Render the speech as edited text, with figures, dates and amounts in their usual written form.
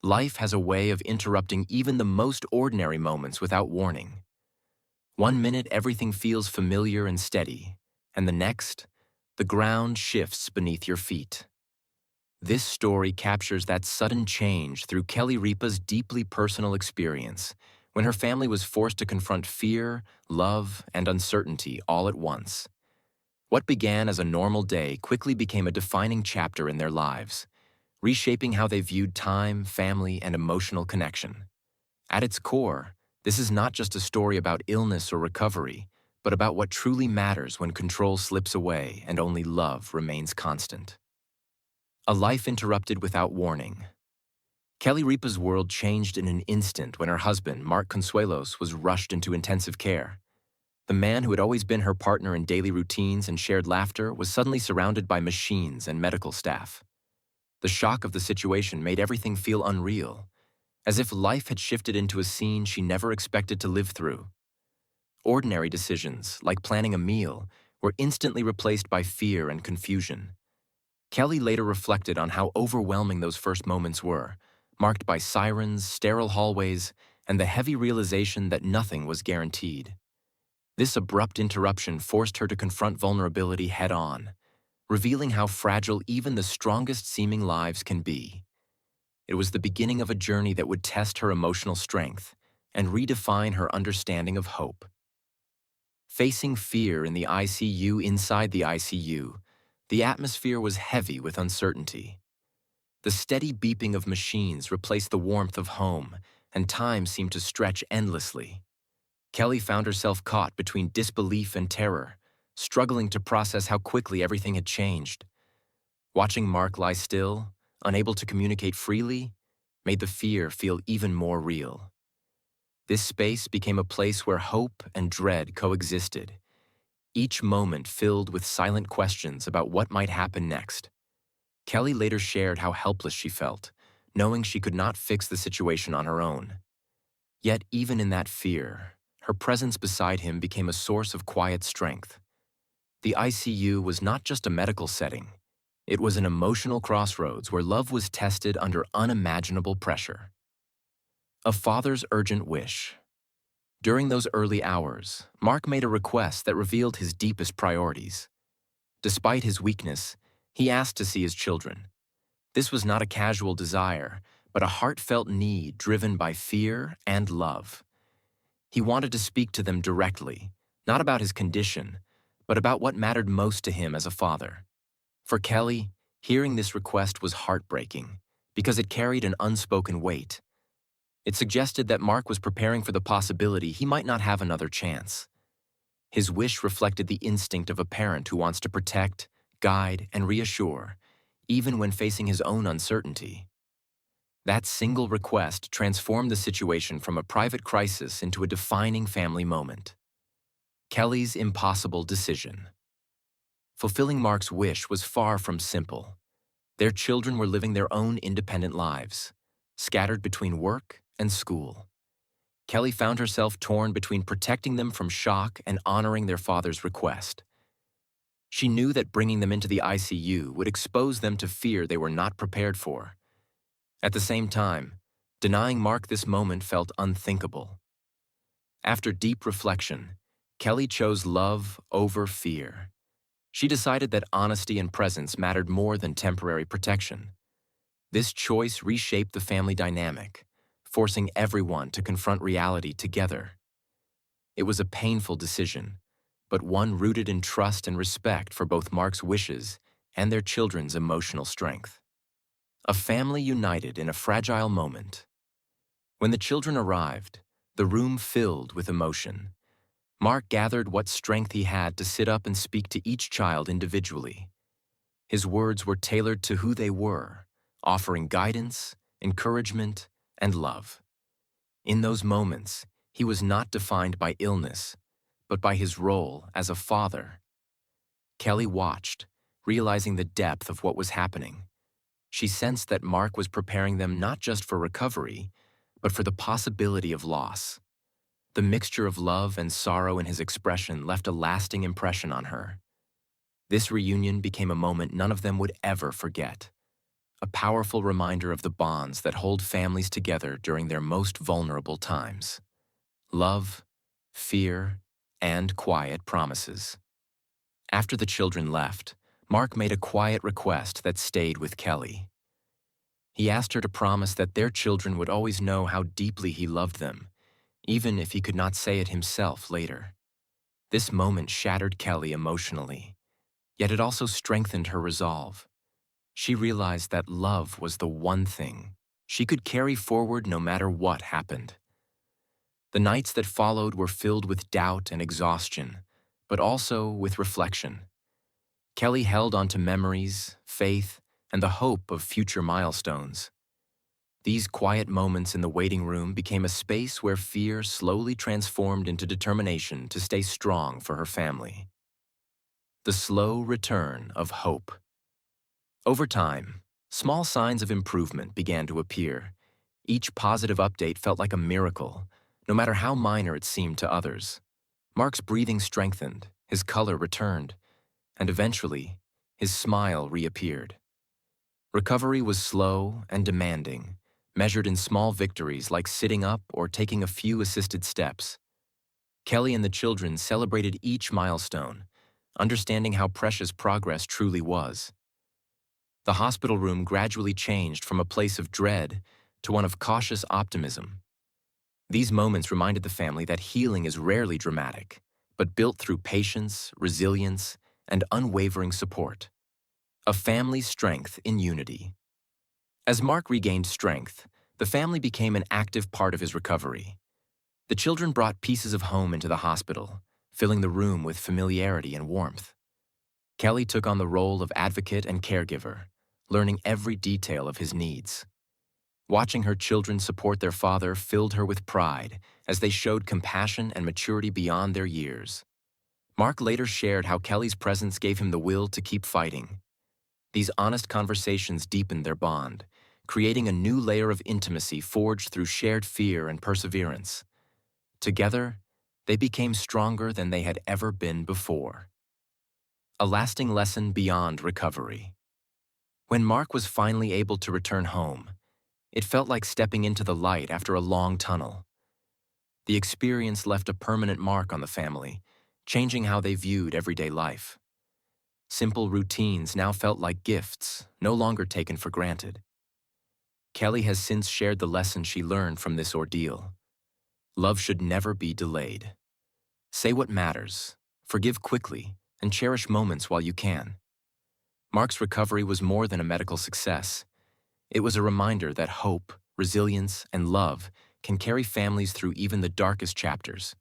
Life has a way of interrupting even the most ordinary moments without warning. One minute everything feels familiar and steady, and the next, the ground shifts beneath your feet. This story captures that sudden change through Kelly Ripa's deeply personal experience, when her family was forced to confront fear, love, and uncertainty all at once. What began as a normal day quickly became a defining chapter in their lives, reshaping how they viewed time, family, and emotional connection. At its core, this is not just a story about illness or recovery, but about what truly matters when control slips away and only love remains constant. A life interrupted without warning. Kelly Ripa's world changed in an instant when her husband, Mark Consuelos, was rushed into intensive care. The man who had always been her partner in daily routines and shared laughter was suddenly surrounded by machines and medical staff. The shock of the situation made everything feel unreal, as if life had shifted into a scene she never expected to live through. Ordinary decisions, like planning a meal, were instantly replaced by fear and confusion. Kelly later reflected on how overwhelming those first moments were, marked by sirens, sterile hallways, and the heavy realization that nothing was guaranteed. This abrupt interruption forced her to confront vulnerability head-on, revealing how fragile even the strongest-seeming lives can be. It was the beginning of a journey that would test her emotional strength and redefine her understanding of hope. Facing fear in the ICU inside the ICU, the atmosphere was heavy with uncertainty. The steady beeping of machines replaced the warmth of home, and time seemed to stretch endlessly. Kelly found herself caught between disbelief and terror, struggling to process how quickly everything had changed. Watching Mark lie still, unable to communicate freely, made the fear feel even more real. This space became a place where hope and dread coexisted, each moment filled with silent questions about what might happen next. Kelly later shared how helpless she felt, knowing she could not fix the situation on her own. Yet even in that fear, her presence beside him became a source of quiet strength. The ICU was not just a medical setting. It was an emotional crossroads where love was tested under unimaginable pressure. A father's urgent wish. During those early hours, Mark made a request that revealed his deepest priorities. Despite his weakness, he asked to see his children. This was not a casual desire, but a heartfelt need driven by fear and love. He wanted to speak to them directly, not about his condition, but about what mattered most to him as a father. For Kelly, hearing this request was heartbreaking because it carried an unspoken weight. It suggested that Mark was preparing for the possibility he might not have another chance. His wish reflected the instinct of a parent who wants to protect, guide, and reassure, even when facing his own uncertainty. That single request transformed the situation from a private crisis into a defining family moment. Kelly's impossible decision. Fulfilling Mark's wish was far from simple. Their children were living their own independent lives, scattered between work and school. Kelly found herself torn between protecting them from shock and honoring their father's request. She knew that bringing them into the ICU would expose them to fear they were not prepared for. At the same time, denying Mark this moment felt unthinkable. After deep reflection, Kelly chose love over fear. She decided that honesty and presence mattered more than temporary protection. This choice reshaped the family dynamic, forcing everyone to confront reality together. It was a painful decision, but one rooted in trust and respect for both Mark's wishes and their children's emotional strength. A family united in a fragile moment. When the children arrived, the room filled with emotion. Mark gathered what strength he had to sit up and speak to each child individually. His words were tailored to who they were, offering guidance, encouragement, and love. In those moments, he was not defined by illness, but by his role as a father. Kelly watched, realizing the depth of what was happening. She sensed that Mark was preparing them not just for recovery, but for the possibility of loss. The mixture of love and sorrow in his expression left a lasting impression on her. This reunion became a moment none of them would ever forget. a powerful reminder of the bonds that hold families together during their most vulnerable times. Love, fear, and quiet promises. After the children left, Mark made a quiet request that stayed with Kelly. He asked her to promise that their children would always know how deeply he loved them, even if he could not say it himself later. This moment shattered Kelly emotionally, yet it also strengthened her resolve. She realized that love was the one thing she could carry forward no matter what happened. The nights that followed were filled with doubt and exhaustion, but also with reflection. Kelly held onto memories, faith, and the hope of future milestones. These quiet moments in the waiting room became a space where fear slowly transformed into determination to stay strong for her family. The slow return of hope. Over time, small signs of improvement began to appear. Each positive update felt like a miracle, no matter how minor it seemed to others. Mark's breathing strengthened, his color returned, and eventually, his smile reappeared. Recovery was slow and demanding, measured in small victories like sitting up or taking a few assisted steps. Kelly and the children celebrated each milestone, understanding how precious progress truly was. The hospital room gradually changed from a place of dread to one of cautious optimism. These moments reminded the family that healing is rarely dramatic, but built through patience, resilience, and unwavering support. A family's strength in unity. As Mark regained strength, the family became an active part of his recovery. The children brought pieces of home into the hospital, filling the room with familiarity and warmth. Kelly took on the role of advocate and caregiver, learning every detail of his needs. Watching her children support their father filled her with pride as they showed compassion and maturity beyond their years. Mark later shared how Kelly's presence gave him the will to keep fighting. These honest conversations deepened their bond, creating a new layer of intimacy forged through shared fear and perseverance. Together, they became stronger than they had ever been before. A lasting lesson beyond recovery. When Mark was finally able to return home, it felt like stepping into the light after a long tunnel. The experience left a permanent mark on the family, changing how they viewed everyday life. Simple routines now felt like gifts, no longer taken for granted. Kelly has since shared the lesson she learned from this ordeal. Love should never be delayed. Say what matters, forgive quickly, and cherish moments while you can. Mark's recovery was more than a medical success. It was a reminder that hope, resilience, and love can carry families through even the darkest chapters.